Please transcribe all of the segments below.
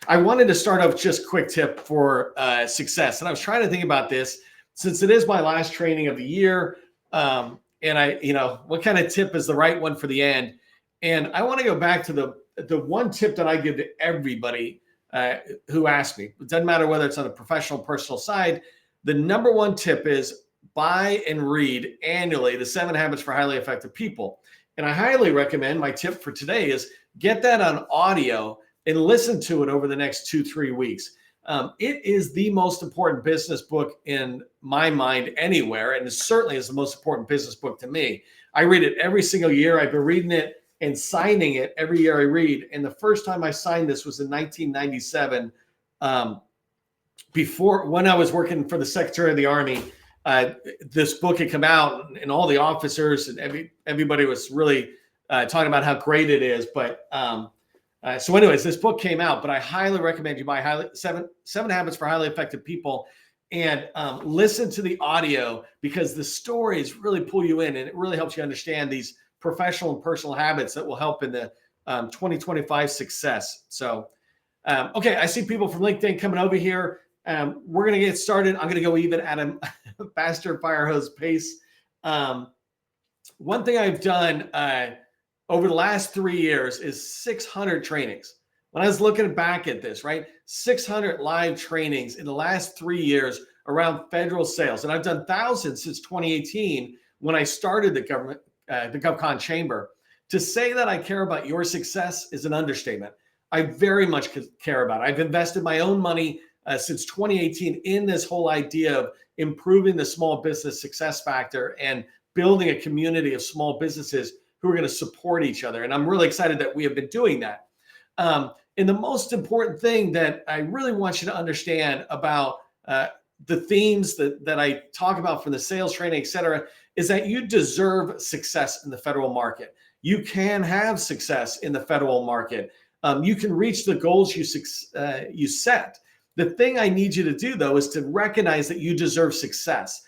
I wanted to start off just a quick tip for success. And I was trying to think about this since it is my last training of the year. And what kind of tip is the right one for the end? And I want to go back to the one tip that I give to everybody who asks me. It doesn't matter whether it's on the professional, personal side. The number one tip is buy and read annually the 7 Habits for Highly Effective People. And I highly recommend, my tip for today is get that on audio and listen to it over the next 2-3 weeks. It is the most important business book in my mind anywhere, and it certainly is the most important business book to me. I read it every single year. I've been reading it and signing it every year I read. And the first time I signed this was in 1997, when I was working for the Secretary of the Army. This book had come out, and all the officers and everybody was really talking about how great it is. But so anyways, this book came out, but I highly recommend you buy seven Habits for Highly Effective People and listen to the audio, because the stories really pull you in, and it really helps you understand these professional and personal habits that will help in the 2025 success. So, okay, I see people from LinkedIn coming over here. We're going to get started. I'm going to go even at a faster fire hose pace. One thing I've done over the last 3 years is 600 trainings. When I was looking back at this, right, 600 live trainings in the last 3 years around federal sales. And I've done thousands since 2018 when I started the GovCon Chamber. To say that I care about your success is an understatement. I very much care about it. I've invested my own money since 2018 in this whole idea of improving the small business success factor and building a community of small businesses who are going to support each other. And I'm really excited that we have been doing that. And the most important thing that I really want you to understand about the themes that I talk about from the sales training, et cetera, is that you deserve success in the federal market. You can have success in the federal market. You can reach the goals you set. The thing I need you to do, though, is to recognize that you deserve success.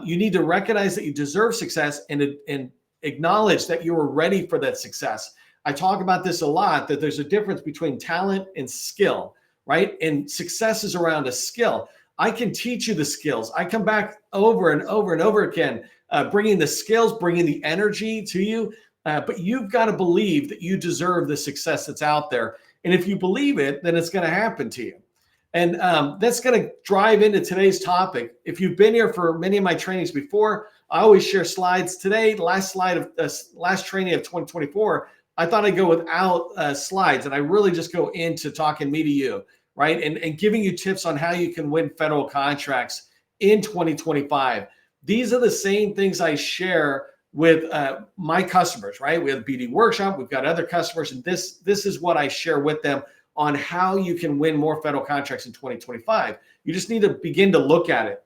You need to recognize that you deserve success and acknowledge that you are ready for that success. I talk about this a lot, that there's a difference between talent and skill, right? And success is around a skill. I can teach you the skills. I come back over and over and over again, bringing the skills, bringing the energy to you. But you've got to believe that you deserve the success that's out there. And if you believe it, then it's going to happen to you. And that's going to drive into today's topic. If you've been here for many of my trainings before, I always share slides. Today, the last slide of last training of 2024, I thought I'd go without slides. And I really just go into talking me to you, right? And giving you tips on how you can win federal contracts in 2025. These are the same things I share with my customers, right? We have a BD workshop. We've got other customers. And this is what I share with them on how you can win more federal contracts in 2025. You just need to begin to look at it.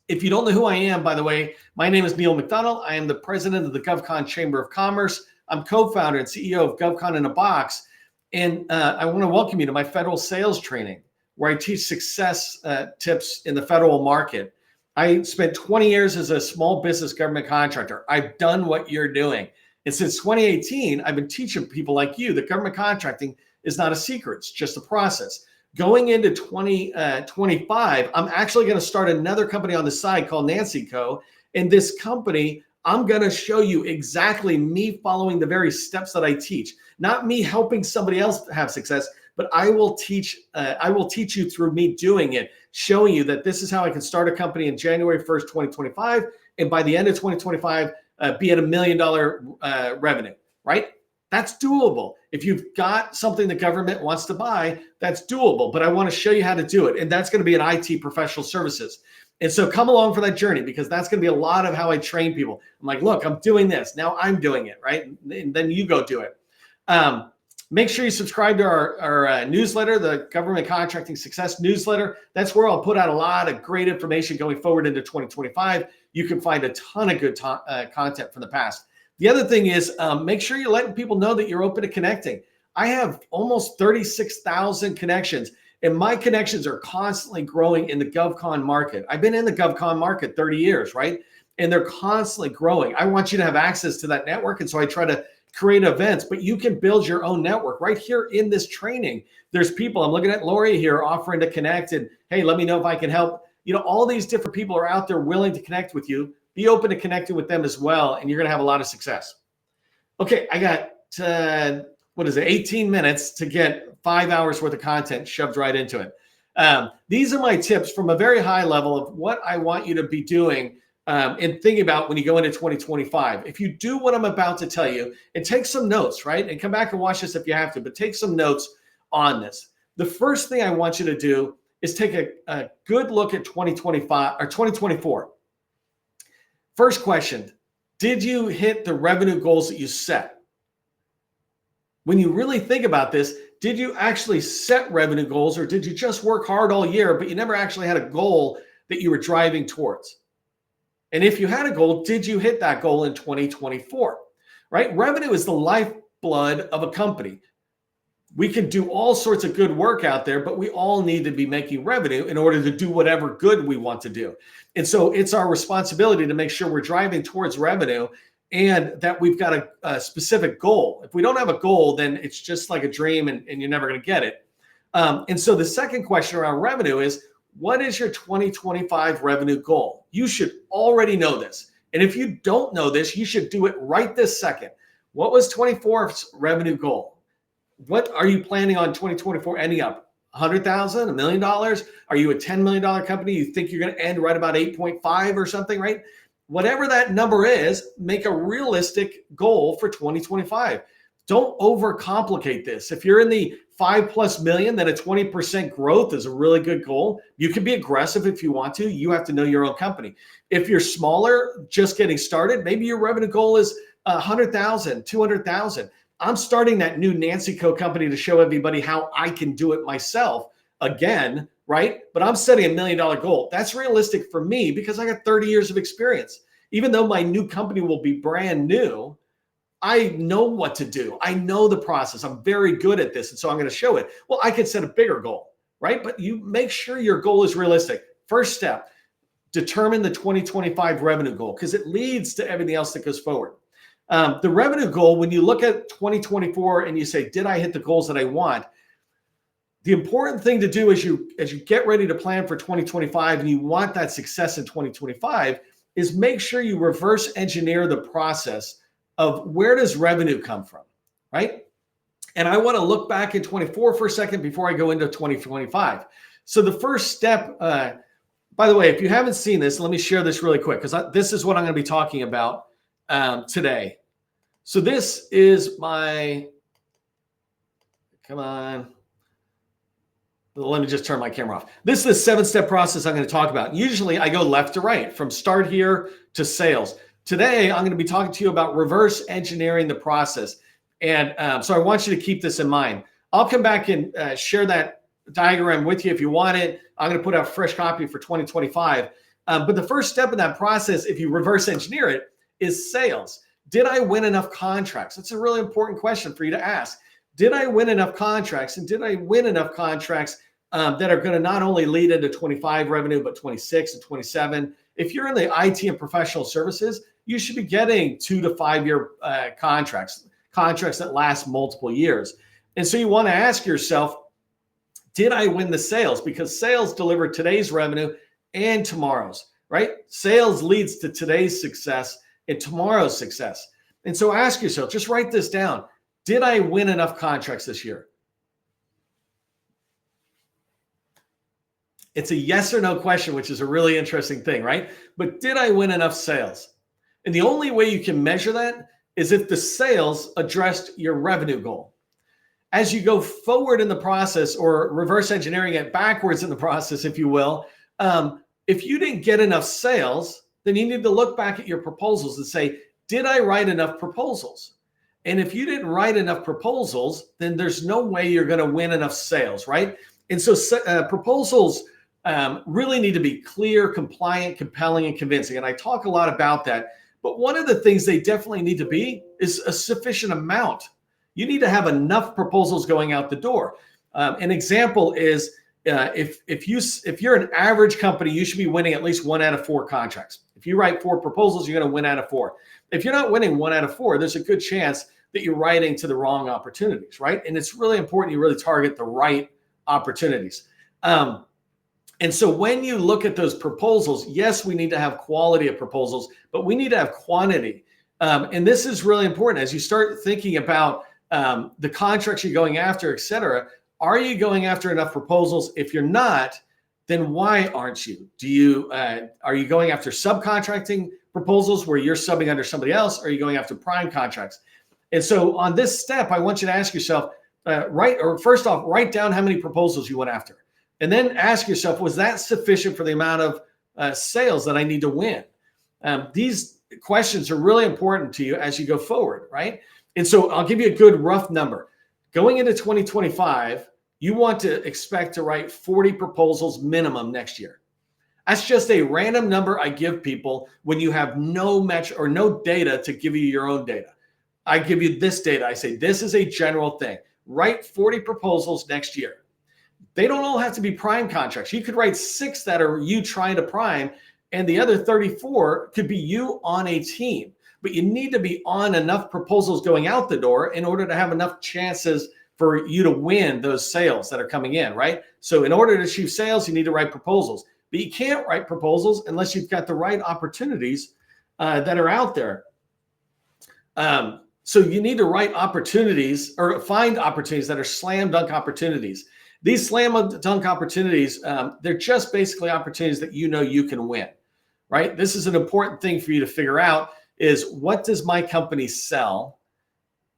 If you don't know who I am, by the way, my name is Neil McDonnell. I am the president of the GovCon Chamber of Commerce. I'm co-founder and CEO of GovCon in a Box. And I want to welcome you to my federal sales training, where I teach success tips in the federal market. I spent 20 years as a small business government contractor. I've done what you're doing. And since 2018, I've been teaching people like you that government contracting is not a secret. It's just a process. Going into 2025, I'm actually going to start another company on the side called 𝗟𝗟𝗄𝗃 Co. And this company, I'm going to show you exactly me following the very steps that I teach. Not me helping somebody else have success, but I will teach you through me doing it, showing you that this is how I can start a company in January 1st, 2025. And by the end of 2025, be at $1 million revenue, right? That's doable. If you've got something the government wants to buy, that's doable. But I want to show you how to do it. And that's going to be in IT professional services. And so come along for that journey, because that's going to be a lot of how I train people. I'm like, look, I'm doing this. Now I'm doing it, right? And then you go do it. Make sure you subscribe to our newsletter, the Government Contracting Success newsletter. That's where I'll put out a lot of great information going forward into 2025. You can find a ton of good content from the past. The other thing is make sure you're letting people know that you're open to connecting. I have almost 36,000 connections, and my connections are constantly growing in the GovCon market. I've been in the GovCon market 30 years, right? And they're constantly growing. I want you to have access to that network, and so I try to create events, but you can build your own network right here in this training. There's people, I'm looking at Lori here offering to connect and, hey, let me know if I can help. You know, all these different people are out there willing to connect with you. Be open to connecting with them as well, and you're going to have a lot of success. Okay, I got, 18 minutes to get 5 hours worth of content shoved right into it. These are my tips from a very high level of what I want you to be doing and thinking about when you go into 2025. If you do what I'm about to tell you and take some notes, right? And come back and watch this if you have to, but take some notes on this. The first thing I want you to do is take a good look at 2025 or 2024. First question, did you hit the revenue goals that you set? When you really think about this, did you actually set revenue goals, or did you just work hard all year, but you never actually had a goal that you were driving towards? And if you had a goal, did you hit that goal in 2024? Right? Revenue is the lifeblood of a company. We can do all sorts of good work out there, but we all need to be making revenue in order to do whatever good we want to do. And so it's our responsibility to make sure we're driving towards revenue and that we've got a specific goal. If we don't have a goal, then it's just like a dream and you're never going to get it. And so the second question around revenue is, what is your 2025 revenue goal? You should already know this. And if you don't know this, you should do it right this second. What was 24's revenue goal? What are you planning on 2024 ending up? 100,000, $1 million? Are you a $10 million company? You think you're going to end right about 8.5 or something, right? Whatever that number is, make a realistic goal for 2025. Don't overcomplicate this. If you're in the 5+ million, then a 20% growth is a really good goal. You can be aggressive if you want to. You have to know your own company. If you're smaller, just getting started, maybe your revenue goal is 100,000, 200,000. I'm starting that new 𝗟𝗄𝗆 company to show everybody how I can do it myself again, right? But I'm setting $1 million goal. That's realistic for me because I got 30 years of experience. Even though my new company will be brand new, I know what to do. I know the process. I'm very good at this. And so I'm going to show it. Well, I could set a bigger goal, right? But you make sure your goal is realistic. First step, determine the 2025 revenue goal because it leads to everything else that goes forward. The revenue goal, when you look at 2024 and you say, did I hit the goals that I want? The important thing to do as you get ready to plan for 2025 and you want that success in 2025 is make sure you reverse engineer the process of where does revenue come from, right? And I want to look back in 24 for a second before I go into 2025. So the first step, by the way, if you haven't seen this, let me share this really quick because this is what I'm going to be talking about today. So this is my, come on. Let me just turn my camera off. This is the 7-step process I'm going to talk about. Usually I go left to right from start here to sales. Today, I'm going to be talking to you about reverse engineering the process. And so I want you to keep this in mind. I'll come back and share that diagram with you if you want it. I'm going to put out a fresh copy for 2025. But the first step in that process, if you reverse engineer it, is sales. Did I win enough contracts? That's a really important question for you to ask. Did I win enough contracts? And did I win enough contracts that are going to not only lead into 25 revenue, but 26 and 27? If you're in the IT and professional services, you should be getting 2 to 5 year contracts that last multiple years. And so you want to ask yourself, did I win the sales? Because sales deliver today's revenue and tomorrow's, right? Sales leads to today's success and tomorrow's success. And so ask yourself, just write this down. Did I win enough contracts this year? It's a yes or no question, which is a really interesting thing, right? But did I win enough sales? And the only way you can measure that is if the sales addressed your revenue goal. As you go forward in the process or reverse engineering it backwards in the process, if you will, if you didn't get enough sales, then you need to look back at your proposals and say, did I write enough proposals? And if you didn't write enough proposals, then there's no way you're going to win enough sales, right? And so proposals really need to be clear, compliant, compelling, and convincing. And I talk a lot about that. But one of the things they definitely need to be is a sufficient amount. You need to have enough proposals going out the door. An example is if you're an average company, you should be winning at least 1 out of 4 contracts. If you write 4 proposals, you're going to win out of 4. If you're not winning 1 out of 4, there's a good chance that you're writing to the wrong opportunities, right? And it's really important you really target the right opportunities. And so when you look at those proposals, yes, we need to have quality of proposals, but we need to have quantity. And this is really important as you start thinking about the contracts you're going after, et cetera. Are you going after enough proposals? If you're not, then why aren't you? Are you going after subcontracting proposals where you're subbing under somebody else? Or are you going after prime contracts? And so on this step, I want you to ask yourself, first off, write down how many proposals you went after. And then ask yourself, was that sufficient for the amount of sales that I need to win? These questions are really important to you as you go forward, right? And so I'll give you a good rough number. Going into 2025, you want to expect to write 40 proposals minimum next year. That's just a random number I give people when you have no metric or no data to give you your own data. I give you this data. I say, this is a general thing. Write 40 proposals next year. They don't all have to be prime contracts. You could write 6 that are you trying to prime, and the other 34 could be you on a team. But you need to be on enough proposals going out the door in order to have enough chances for you to win those sales that are coming in, right? So in order to achieve sales, you need to write proposals. But you can't write proposals unless you've got the right opportunities that are out there. So you need to write opportunities or find opportunities that are slam dunk opportunities. These slam dunk opportunities, they're just basically opportunities that you know you can win, right? This is an important thing for you to figure out is what does my company sell?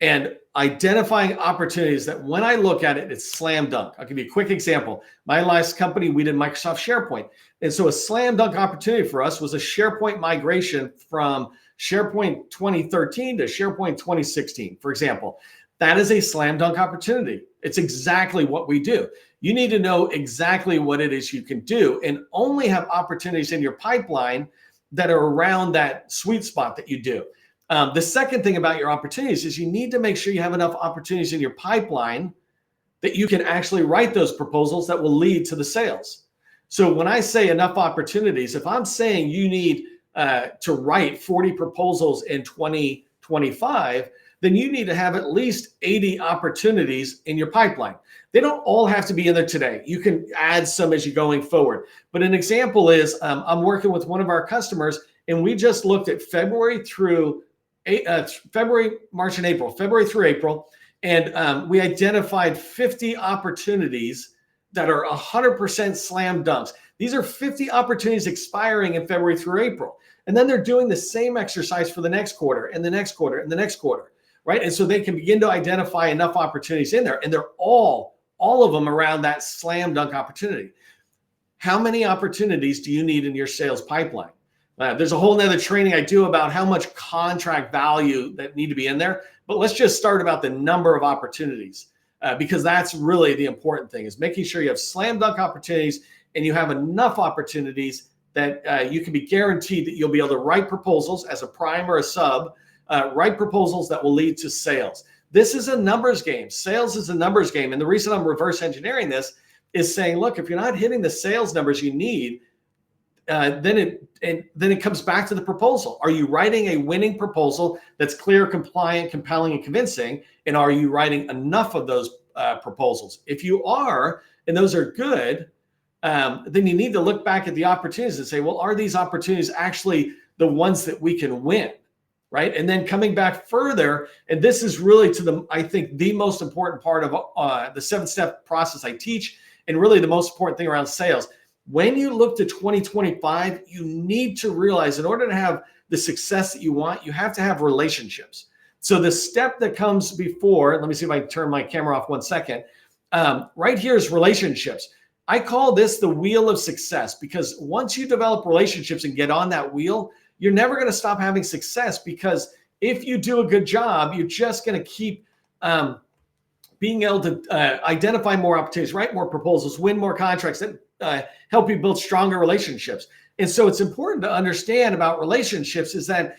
And identifying opportunities that when I look at it, it's slam dunk. I'll give you a quick example. My last company, we did Microsoft SharePoint. And so a slam dunk opportunity for us was a SharePoint migration from SharePoint 2013 to SharePoint 2016, for example. That is a slam dunk opportunity. It's exactly what we do. You need to know exactly what it is you can do and only have opportunities in your pipeline that are around that sweet spot that you do. The second thing about your opportunities is you need to make sure you have enough opportunities in your pipeline that you can actually write those proposals that will lead to the sales. So when I say enough opportunities, if I'm saying you need to write 40 proposals in 2025, then you need to have at least 80 opportunities in your pipeline. They don't all have to be in there today. You can add some as you're going forward. But an example is I'm working with one of our customers, and we just looked at February, March, and April, February through April, and we identified 50 opportunities that are 100% slam dunks. These are 50 opportunities expiring in February through April. And then they're doing the same exercise for the next quarter and the next quarter and the next quarter, right? And so they can begin to identify enough opportunities in there, and they're all of them around that slam dunk opportunity. How many opportunities do you need in your sales pipeline? There's a whole nother training I do about how much contract value that need to be in there, but let's just start about the number of opportunities because that's really the important thing is making sure you have slam dunk opportunities and you have enough opportunities that you can be guaranteed that you'll be able to write proposals as a prime or a sub, write proposals that will lead to sales. This is a numbers game. Sales is a numbers game. And the reason I'm reverse engineering this is saying, look, if you're not hitting the sales numbers you need, then it comes back to the proposal. Are you writing a winning proposal that's clear, compliant, compelling, and convincing? And are you writing enough of those proposals? If you are, and those are good, then you need to look back at the opportunities and say, well, are these opportunities actually the ones that we can win? Right. And then coming back further, and this is really I think the most important part of the 7-step process I teach, and really the most important thing around sales. When you look to 2025, you need to realize in order to have the success that you want, you have to have relationships. So the step that comes before, let me see if I can turn my camera off 1 second. Right here is relationships. I call this the wheel of success because once you develop relationships and get on that wheel, you're never going to stop having success because if you do a good job, you're just going to keep being able to identify more opportunities, write more proposals, win more contracts that help you build stronger relationships. And so it's important to understand about relationships is that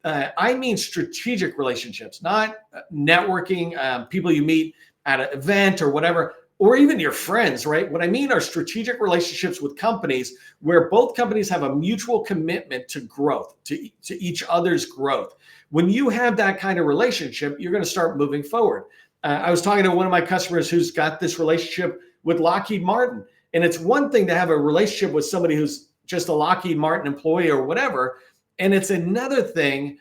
I mean strategic relationships, not networking, people you meet at an event or whatever, or even your friends, right? What I mean are strategic relationships with companies where both companies have a mutual commitment to growth, to each other's growth, When you have that kind of relationship, you're going to start moving forward. I was talking to one of my customers who's got this relationship with Lockheed Martin. And it's one thing to have a relationship with somebody who's just a Lockheed Martin employee or whatever. And it's another thing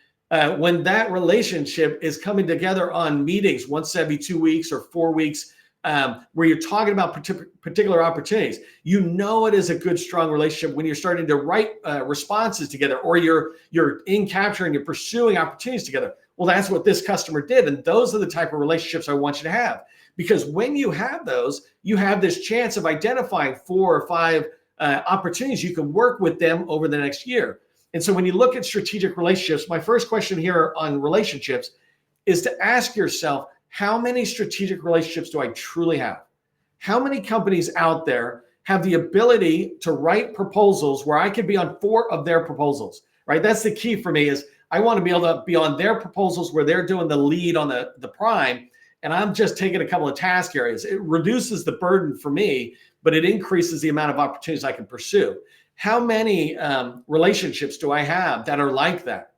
when that relationship is coming together on meetings once every 2 weeks or 4 weeks, where you're talking about particular opportunities. You know it is a good, strong relationship when you're starting to write responses together, or you're in capture and you're pursuing opportunities together. Well, that's what this customer did. And those are the type of relationships I want you to have. Because when you have those, you have this chance of identifying 4 or 5 opportunities you can work with them over the next year. And so when you look at strategic relationships, my first question here on relationships is to ask yourself, how many strategic relationships do I truly have? How many companies out there have the ability to write proposals where I could be on 4 of their proposals, right? That's the key for me, is I want to be able to be on their proposals where they're doing the lead on the prime, and I'm just taking a couple of task areas. It reduces the burden for me, but it increases the amount of opportunities I can pursue. How many relationships do I have that are like that,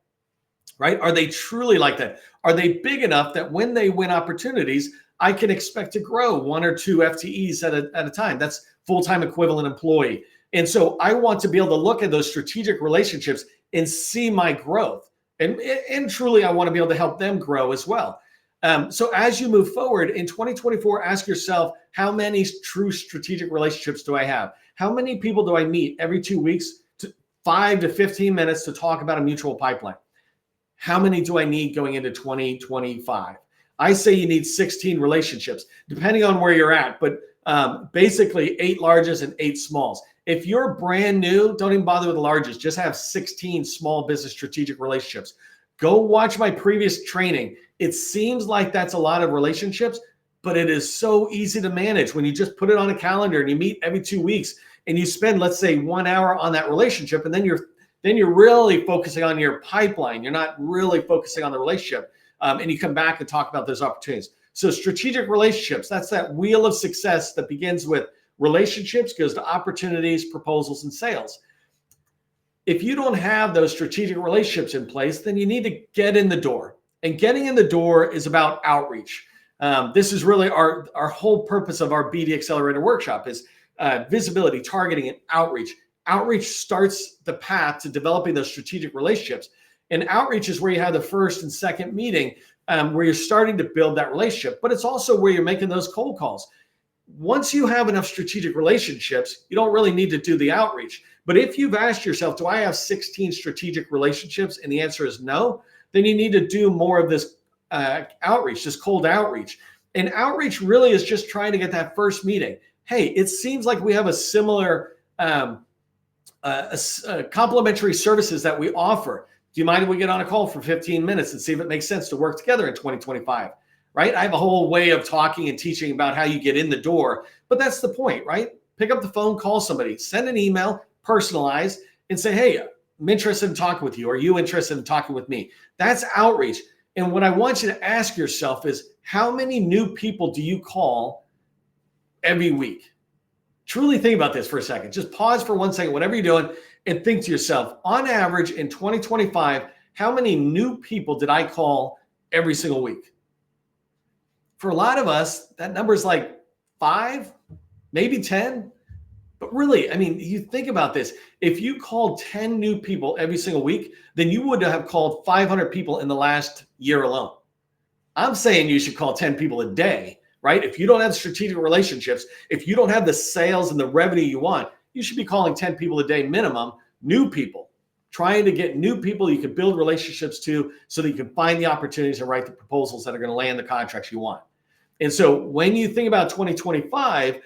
right? Are they truly like that? Are they big enough that when they win opportunities, I can expect to grow 1 or 2 FTEs at a time? That's full-time equivalent employee. And so I want to be able to look at those strategic relationships and see my growth. And truly, I want to be able to help them grow as well. So as you move forward in 2024, ask yourself, how many true strategic relationships do I have? How many people do I meet every 2 weeks, 5 to 15 minutes to talk about a mutual pipeline? How many do I need going into 2025? I say you need 16 relationships, depending on where you're at, but basically 8 larges and 8 smalls. If you're brand new, don't even bother with the largest. Just have 16 small business strategic relationships. Go watch my previous training. It seems like that's a lot of relationships, but it is so easy to manage when you just put it on a calendar and you meet every 2 weeks and you spend, let's say, 1 hour on that relationship, and then you're really focusing on your pipeline. You're not really focusing on the relationship, and you come back and talk about those opportunities. So strategic relationships, that's that wheel of success that begins with relationships, goes to opportunities, proposals, and sales. If you don't have those strategic relationships in place, then you need to get in the door. And getting in the door is about outreach. This is really our whole purpose of our BD Accelerator workshop is visibility, targeting, and outreach. Outreach starts the path to developing those strategic relationships. And outreach is where you have the first and second meeting, where you're starting to build that relationship. But it's also where you're making those cold calls. Once you have enough strategic relationships, you don't really need to do the outreach. But if you've asked yourself, do I have 16 strategic relationships? And the answer is no, then you need to do more of this outreach, this cold outreach. And outreach really is just trying to get that first meeting. Hey, it seems like we have a similar complementary services that we offer. Do you mind if we get on a call for 15 minutes and see if it makes sense to work together in 2025? Right? I have a whole way of talking and teaching about how you get in the door, but that's the point, right? Pick up the phone, call somebody, send an email, personalize, and say, hey, I'm interested in talking with you. Are you interested in talking with me? That's outreach. And what I want you to ask yourself is, how many new people do you call every week? Truly think about this for a second. Just pause for 1 second, whatever you're doing, and think to yourself, on average in 2025, how many new people did I call every single week? For a lot of us, that number is like 5, maybe 10. But really, I mean, you think about this. If you called 10 new people every single week, then you would have called 500 people in the last year alone. I'm saying you should call 10 people a day, right? If you don't have strategic relationships, if you don't have the sales and the revenue you want, you should be calling 10 people a day minimum, new people, trying to get new people you can build relationships to so that you can find the opportunities and write the proposals that are going to land the contracts you want. And so when you think about 2025,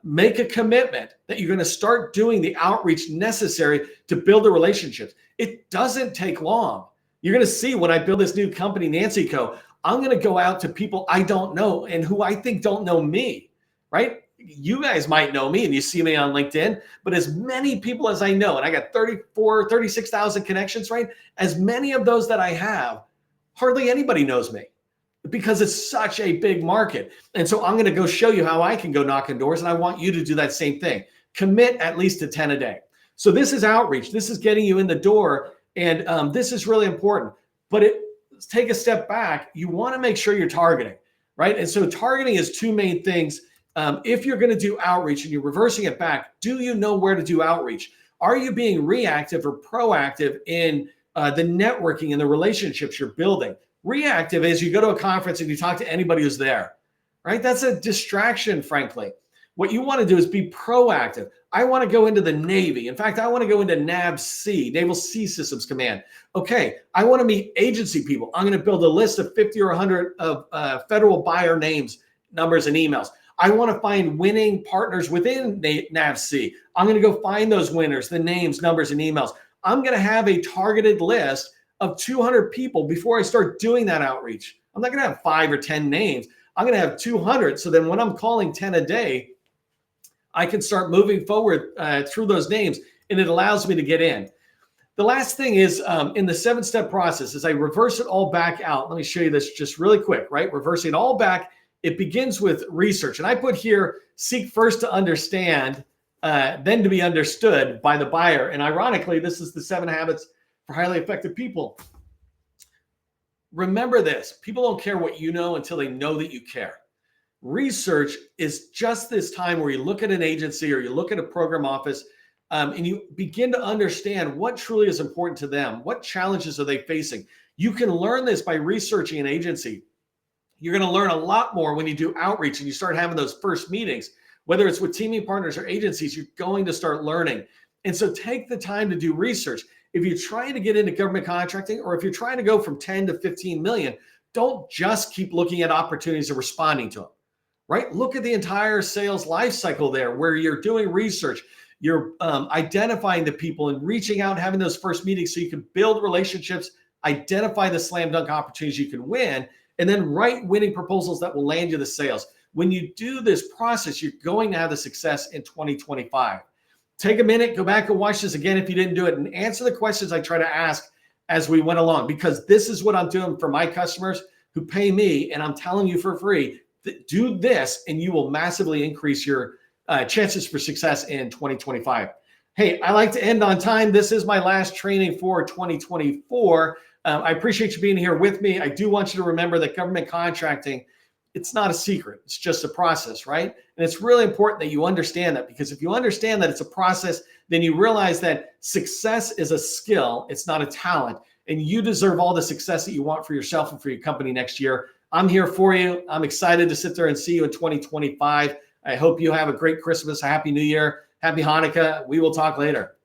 make a commitment that you're going to start doing the outreach necessary to build the relationships. It doesn't take long. You're going to see when I build this new company, 𝗟𝗋𝗄𝗃, I'm going to go out to people I don't know and who I think don't know me, right? You guys might know me and you see me on LinkedIn, but as many people as I know, and I got 36,000 connections, right? As many of those that I have, hardly anybody knows me, because it's such a big market. And so I'm going to go show you how I can go knocking doors, and I want you to do that same thing. Commit at least to 10 a day. So this is outreach. This is getting you in the door, and this is really important. but take a step back. You want to make sure you're targeting, right? And so targeting is two main things. If you're going to do outreach and you're reversing it back, do you know where to do outreach? Are you being reactive or proactive in the networking and the relationships you're building? Reactive is you go to a conference and you talk to anybody who's there, right? That's a distraction, frankly. What you want to do is be proactive. I want to go into the Navy. In fact, I want to go into NAVSEA, Naval Sea Systems Command. Okay, I want to meet agency people. I'm going to build a list of 50 or 100 of federal buyer names, numbers, and emails. I want to find winning partners within NAVSEA. I'm going to go find those winners, the names, numbers, and emails. I'm going to have a targeted list of 200 people before I start doing that outreach. I'm not going to have 5 or 10 names. I'm going to have 200. So then when I'm calling 10 a day, I can start moving forward through those names, and it allows me to get in. The last thing is in the 7-step process is I reverse it all back out. Let me show you this just really quick, right? Reversing it all back. It begins with research. And I put here, seek first to understand, then to be understood by the buyer. And ironically, this is the 7 habits for highly effective people. Remember this, people don't care what you know until they know that you care. Research is just this time where you look at an agency or you look at a program office and you begin to understand what truly is important to them. What challenges are they facing? You can learn this by researching an agency. You're going to learn a lot more when you do outreach and you start having those first meetings, whether it's with teaming partners or agencies, you're going to start learning. And so take the time to do research. If you're trying to get into government contracting, or if you're trying to go from 10 to 15 million, don't just keep looking at opportunities and responding to them, right? Look at the entire sales life cycle there where you're doing research, you're identifying the people and reaching out and having those first meetings so you can build relationships, identify the slam dunk opportunities you can win, and then write winning proposals that will land you the sales. When you do this process, you're going to have the success in 2025. Take a minute, go back and watch this again if you didn't do it, and answer the questions I try to ask as we went along, because this is what I'm doing for my customers who pay me, and I'm telling you for free, do this and you will massively increase your chances for success in 2025. Hey, I like to end on time. This is my last training for 2024. I appreciate you being here with me. I do want you to remember that government contracting, it's not a secret. It's just a process, right? And it's really important that you understand that, because if you understand that it's a process, then you realize that success is a skill. It's not a talent. And you deserve all the success that you want for yourself and for your company next year. I'm here for you. I'm excited to sit there and see you in 2025. I hope you have a great Christmas, a happy New Year, happy Hanukkah. We will talk later.